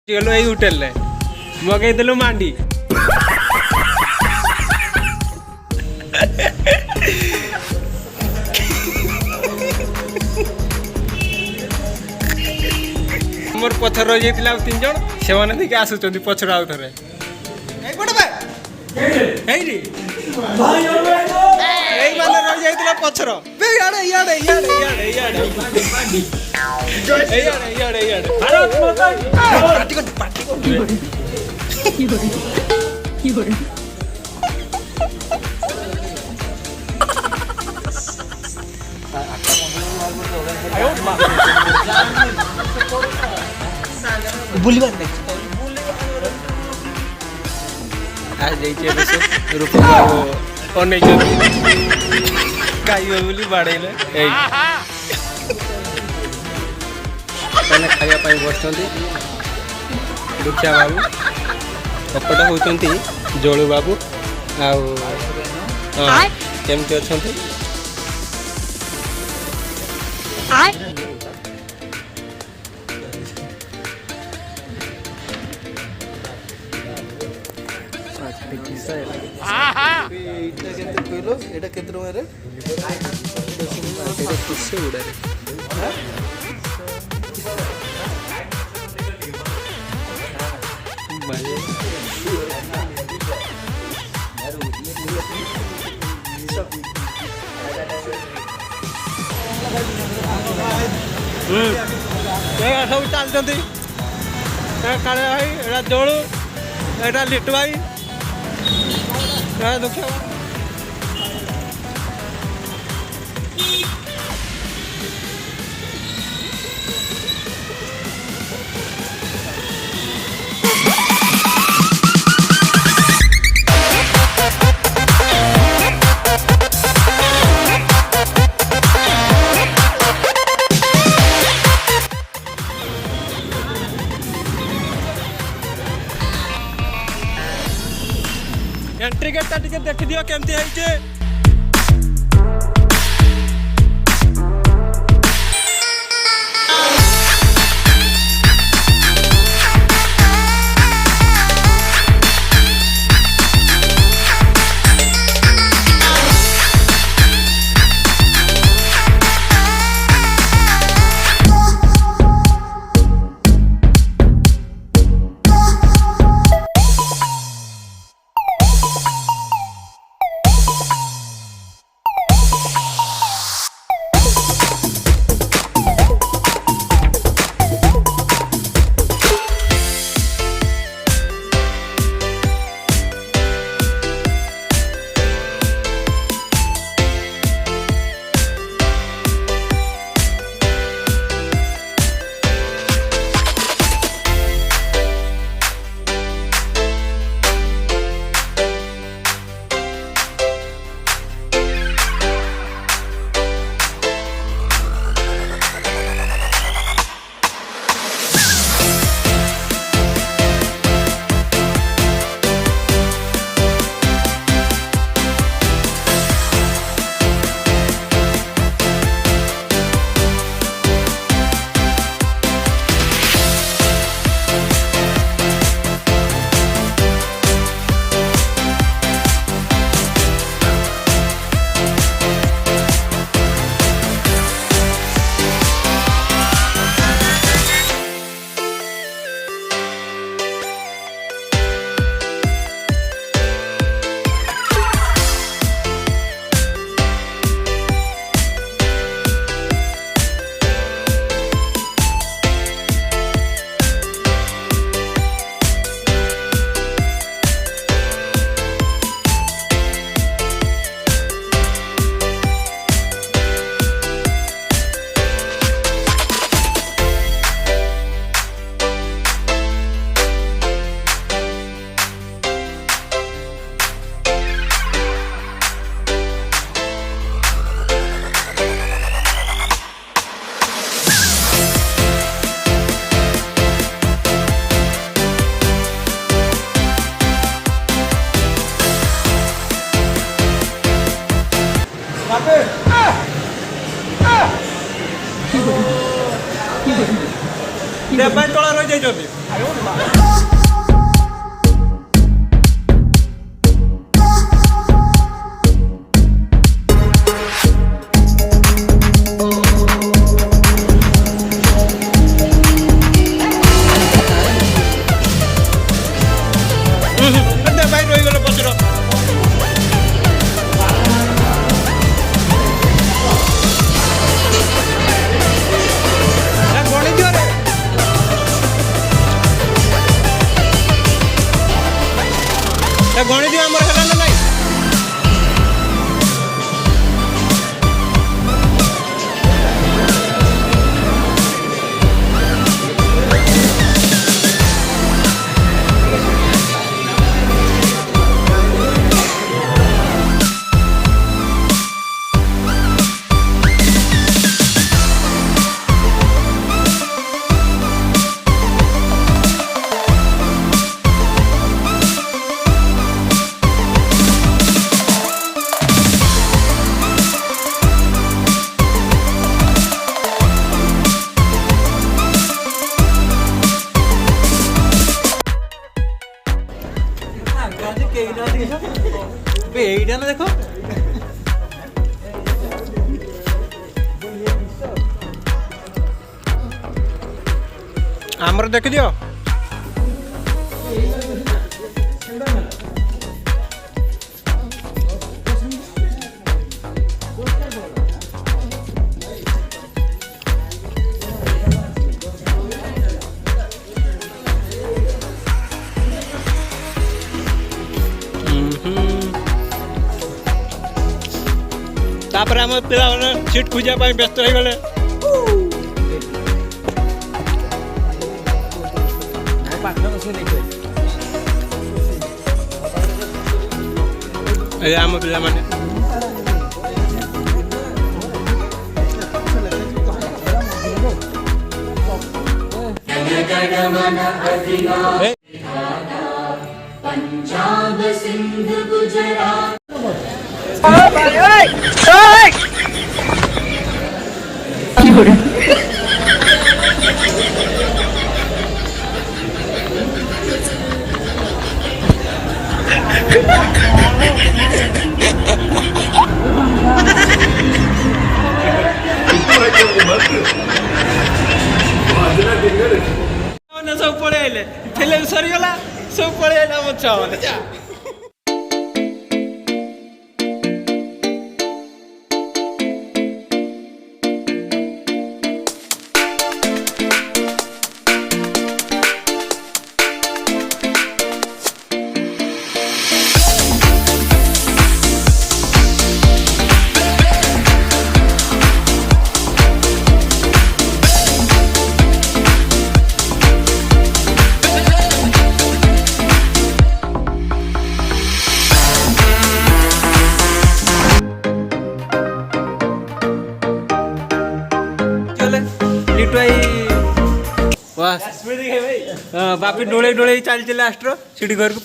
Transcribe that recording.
चलो यही होटल रे मगेदेलु मांडी मोर पथर रही जाइतिला 3 जण सेमाने देखि आसुचंदी पछड़ आउ थरे एई पड बे एई रे भाई एई माने रही जाइतिला पछड़ बे याडे याडे याडे याडे याडे याडे याडे भारत माता पार्टी कर कीबोर्ड आयो बुलिबार नहीं आज जाइए बस रुपया और नहीं चल काई बोली बाड़ेले ए पहले खाया पाई बसचंती दुखिया बाबू अपटा होचंती जोळू बाबू आउ केमती अछंती এটা কেতে টাকা রে এটা কিসে উড়া রে বাজে सब चलती काले भाई एटा जोड़ू एटा लिटू भाई दुखिया एंट्री गेट देख दियो केमती है ଭାଇ ରହିଗଲେ ପଛର ଗଣିଦିଅ ରେ ଗଣିଦିଅ ଆମର ହେଲା ନା ନାଇଁ এইটা না দেখো ଆମର ଦେଖିଦିଅ तापर आम पिला सीट खोजा व्यस्त हो गले आम पिला माने पंजाब सिंध गुजरात सब पड़े आइले फिल्म सरीगला सब पड़े आइला मो छा माने जा लिटू भाई वाह बापी डोले डोले चलते लास्ट सीढ़ी घर को